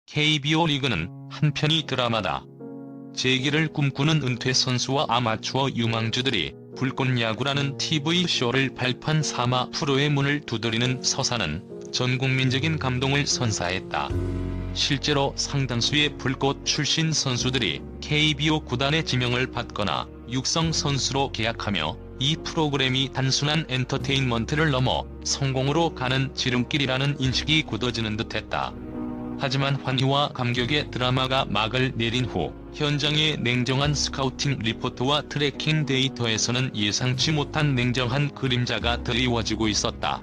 KBO 리그는 한편의 드라마다. 재기를 꿈꾸는 은퇴 선수와 아마추어 유망주들이 불꽃야구라는 TV쇼를 발판 삼아 프로의 문을 두드리는 서사는 전국민적인 감동을 선사했다. 실제로 상당수의 불꽃 출신 선수들이 KBO 구단의 지명을 받거나 육성 선수로 계약하며 이 프로그램이 단순한 엔터테인먼트를 넘어 성공으로 가는 지름길이라는 인식이 굳어지는 듯했다. 하지만 환희와 감격의 드라마가 막을 내린 후 현장의 냉정한 스카우팅 리포트와 트래킹 데이터에서는 예상치 못한 냉정한 그림자가 드리워지고 있었다.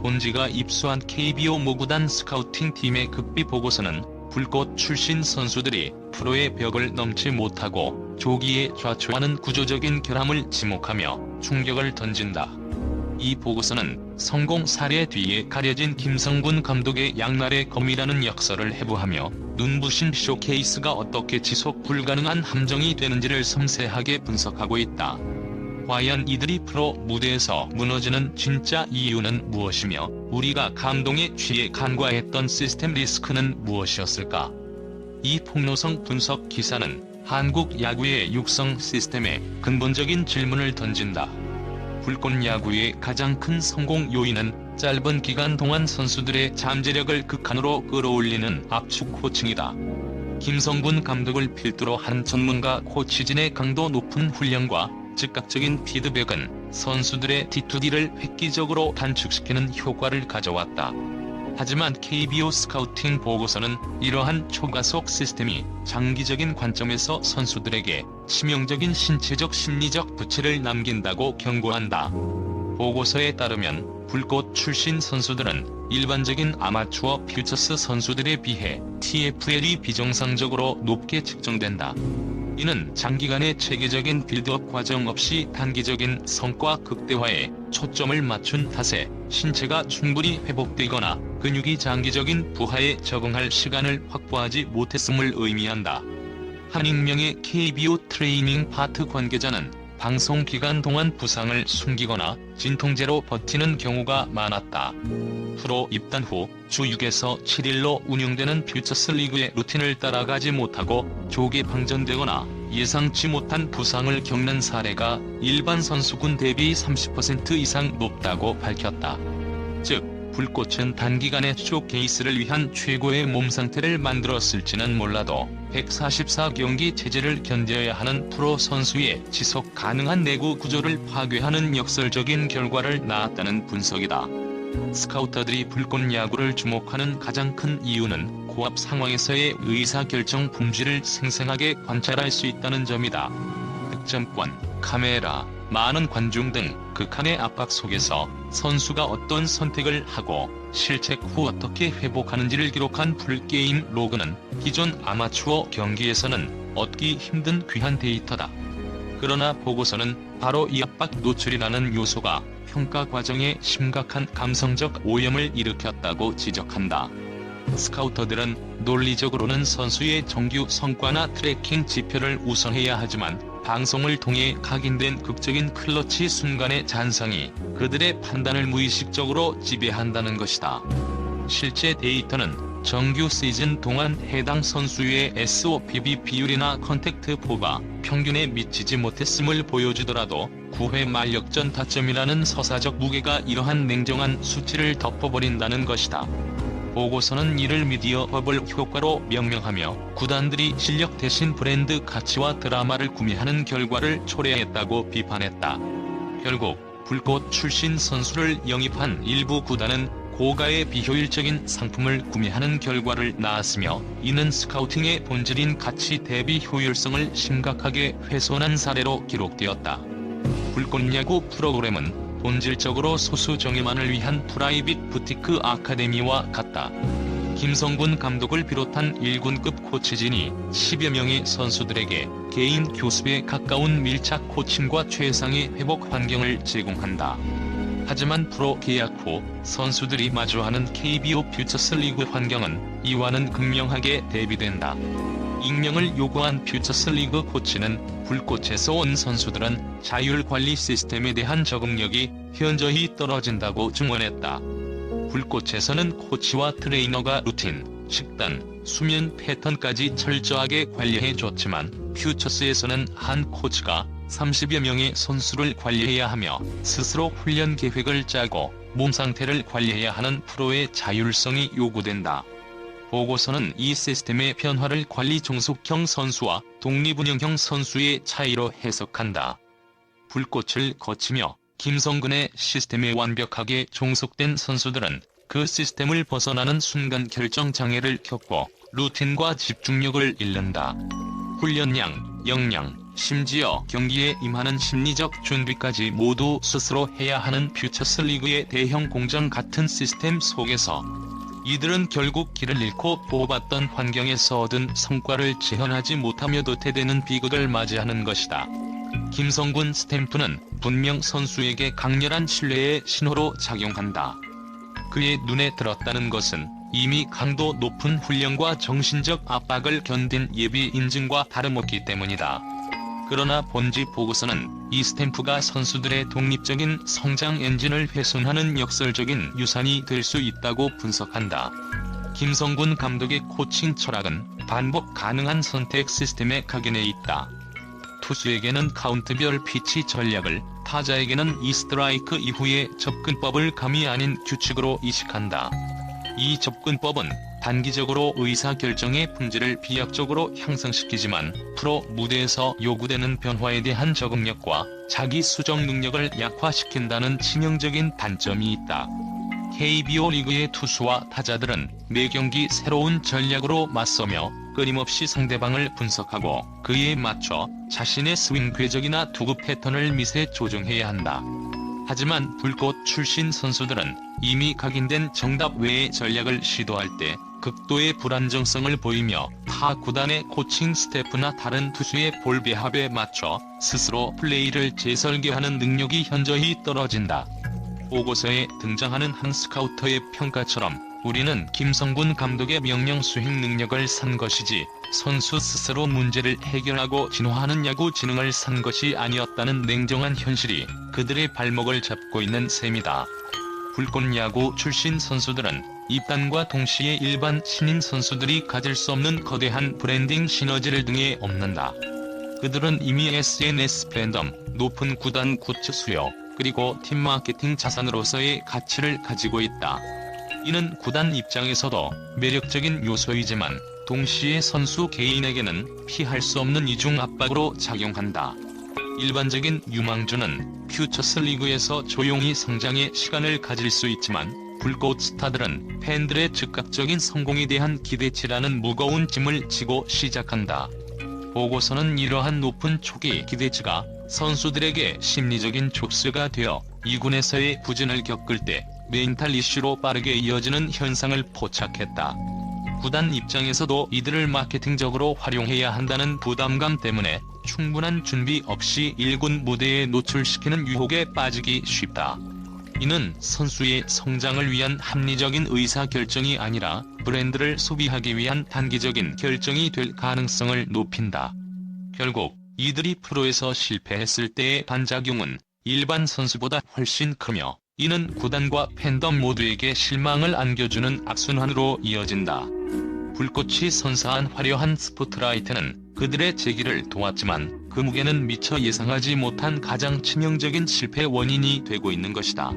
본지가 입수한 KBO 모구단 스카우팅 팀의 극비 보고서는 불꽃 출신 선수들이 프로의 벽을 넘지 못하고 조기에 좌초하는 구조적인 결함을 지목하며 충격을 던진다. 이 보고서는 성공 사례 뒤에 가려진 김성군 감독의 양날의 검이라는 역설을 해부하며 눈부신 쇼케이스가 어떻게 지속 불가능한 함정이 되는지를 섬세하게 분석하고 있다. 과연 이들이 프로 무대에서 무너지는 진짜 이유는 무엇이며 우리가 감동에 취해 간과했던 시스템 리스크는 무엇이었을까? 이 폭로성 분석 기사는 한국 야구의 육성 시스템에 근본적인 질문을 던진다. 불꽃야구의 가장 큰 성공 요인은 짧은 기간 동안 선수들의 잠재력을 극한으로 끌어올리는 압축 코칭이다. 김성군 감독을 필두로 한 전문가 코치진의 강도 높은 훈련과 즉각적인 피드백은 선수들의 D2D를 획기적으로 단축시키는 효과를 가져왔다. 하지만 KBO 스카우팅 보고서는 이러한 초가속 시스템이 장기적인 관점에서 선수들에게 치명적인 신체적 심리적 부채를 남긴다고 경고한다. 보고서에 따르면 불꽃 출신 선수들은 일반적인 아마추어 퓨처스 선수들에 비해 TFL이 비정상적으로 높게 측정된다. 이는 장기간의 체계적인 빌드업 과정 없이 단기적인 성과 극대화에 초점을 맞춘 탓에 신체가 충분히 회복되거나 근육이 장기적인 부하에 적응할 시간을 확보하지 못했음을 의미한다. 한 익명의 KBO 트레이닝 파트 관계자는 방송 기간 동안 부상을 숨기거나 진통제로 버티는 경우가 많았다. 프로 입단 후 주 6에서 7일로 운영되는 퓨처스 리그의 루틴을 따라가지 못하고 조기 방전되거나 예상치 못한 부상을 겪는 사례가 일반 선수군 대비 30% 이상 높다고 밝혔다. 즉, 불꽃은 단기간의 쇼케이스를 위한 최고의 몸 상태를 만들었을지는 몰라도 144경기 체제를 견뎌야 하는 프로 선수의 지속 가능한 내구 구조를 파괴하는 역설적인 결과를 낳았다는 분석이다. 스카우터들이 불꽃야구를 주목하는 가장 큰 이유는 고압 상황에서의 의사결정 품질을 생생하게 관찰할 수 있다는 점이다. 득점권, 카메라, 많은 관중 등 극한의 압박 속에서 선수가 어떤 선택을 하고 실책 후 어떻게 회복하는지를 기록한 풀게임 로그는 기존 아마추어 경기에서는 얻기 힘든 귀한 데이터다. 그러나 보고서는 바로 이 압박 노출이라는 요소가 평가 과정에 심각한 감성적 오염을 일으켰다고 지적한다. 스카우터들은 논리적으로는 선수의 정규 성과나 트래킹 지표를 우선해야 하지만 방송을 통해 각인된 극적인 클러치 순간의 잔상이 그들의 판단을 무의식적으로 지배한다는 것이다. 실제 데이터는 정규 시즌 동안 해당 선수의 SOPB 비율이나 컨택트 포가 평균에 미치지 못했음을 보여주더라도 9회 말 역전 타점이라는 서사적 무게가 이러한 냉정한 수치를 덮어버린다는 것이다. 보고서는 이를 미디어 버블 효과로 명명하며 구단들이 실력 대신 브랜드 가치와 드라마를 구매하는 결과를 초래했다고 비판했다. 결국 불꽃 출신 선수를 영입한 일부 구단은 고가의 비효율적인 상품을 구매하는 결과를 낳았으며 이는 스카우팅의 본질인 가치 대비 효율성을 심각하게 훼손한 사례로 기록되었다. 불꽃야구 프로그램은 본질적으로 소수 정예만을 위한 프라이빗 부티크 아카데미와 같다. 김성군 감독을 비롯한 1군급 코치진이 10여 명의 선수들에게 개인 교습에 가까운 밀착 코칭과 최상의 회복 환경을 제공한다. 하지만 프로 계약 후 선수들이 마주하는 KBO 퓨처스 리그 환경은 이와는 극명하게 대비된다. 익명을 요구한 퓨처스 리그 코치는 불꽃에서 온 선수들은 자율관리 시스템에 대한 적응력이 현저히 떨어진다고 증언했다. 불꽃에서는 코치와 트레이너가 루틴, 식단, 수면 패턴까지 철저하게 관리해줬지만 퓨처스에서는 한 코치가 30여 명의 선수를 관리해야 하며 스스로 훈련 계획을 짜고 몸 상태를 관리해야 하는 프로의 자율성이 요구된다. 보고서는 이 시스템의 변화를 관리 종속형 선수와 독립운영형 선수의 차이로 해석한다. 불꽃을 거치며 김성근의 시스템에 완벽하게 종속된 선수들은 그 시스템을 벗어나는 순간 결정장애를 겪고 루틴과 집중력을 잃는다. 훈련량, 역량, 심지어 경기에 임하는 심리적 준비까지 모두 스스로 해야 하는 퓨처스 리그의 대형 공장 같은 시스템 속에서 이들은 결국 길을 잃고 보호받던 환경에서 얻은 성과를 재현하지 못하며 도태되는 비극을 맞이하는 것이다. 김성근 스탬프는 분명 선수에게 강렬한 신뢰의 신호로 작용한다. 그의 눈에 들었다는 것은 이미 강도 높은 훈련과 정신적 압박을 견딘 예비 인증과 다름없기 때문이다. 그러나 본지 보고서는 이 스탬프가 선수들의 독립적인 성장 엔진을 훼손하는 역설적인 유산이 될 수 있다고 분석한다. 김성근 감독의 코칭 철학은 반복 가능한 선택 시스템에 각인해 있다. 투수에게는 카운트별 피치 전략을, 타자에게는 이 스트라이크 이후의 접근법을 감이 아닌 규칙으로 이식한다. 이 접근법은 단기적으로 의사결정의 품질을 비약적으로 향상시키지만 프로 무대에서 요구되는 변화에 대한 적응력과 자기 수정 능력을 약화시킨다는 치명적인 단점이 있다. KBO 리그의 투수와 타자들은 매 경기 새로운 전략으로 맞서며 끊임없이 상대방을 분석하고 그에 맞춰 자신의 스윙 궤적이나 투구 패턴을 미세 조정해야 한다. 하지만 불꽃 출신 선수들은 이미 각인된 정답 외의 전략을 시도할 때 극도의 불안정성을 보이며 타 구단의 코칭 스태프나 다른 투수의 볼 배합에 맞춰 스스로 플레이를 재설계하는 능력이 현저히 떨어진다. 보고서에 등장하는 한 스카우터의 평가처럼 우리는 김성근 감독의 명령 수행 능력을 산 것이지 선수 스스로 문제를 해결하고 진화하는 야구 지능을 산 것이 아니었다는 냉정한 현실이 그들의 발목을 잡고 있는 셈이다. 불꽃 야구 출신 선수들은 입단과 동시에 일반 신인 선수들이 가질 수 없는 거대한 브랜딩 시너지를 등에 업는다. 그들은 이미 SNS 팬덤, 높은 구단 굿즈 수요, 그리고 팀 마케팅 자산으로서의 가치를 가지고 있다. 이는 구단 입장에서도 매력적인 요소이지만 동시에 선수 개인에게는 피할 수 없는 이중 압박으로 작용한다. 일반적인 유망주는 퓨처스 리그에서 조용히 성장의 시간을 가질 수 있지만 불꽃 스타들은 팬들의 즉각적인 성공에 대한 기대치라는 무거운 짐을 지고 시작한다. 보고서는 이러한 높은 초기 기대치가 선수들에게 심리적인 촉수가 되어 2군에서의 부진을 겪을 때 멘탈 이슈로 빠르게 이어지는 현상을 포착했다. 구단 입장에서도 이들을 마케팅적으로 활용해야 한다는 부담감 때문에 충분한 준비 없이 1군 무대에 노출시키는 유혹에 빠지기 쉽다. 이는 선수의 성장을 위한 합리적인 의사결정이 아니라 브랜드를 소비하기 위한 단기적인 결정이 될 가능성을 높인다. 결국 이들이 프로에서 실패했을 때의 반작용은 일반 선수보다 훨씬 크며 이는 구단과 팬덤 모두에게 실망을 안겨주는 악순환으로 이어진다. 불꽃이 선사한 화려한 스포트라이트는 그들의 재기를 도왔지만 그 무게는 미처 예상하지 못한 가장 치명적인 실패 원인이 되고 있는 것이다.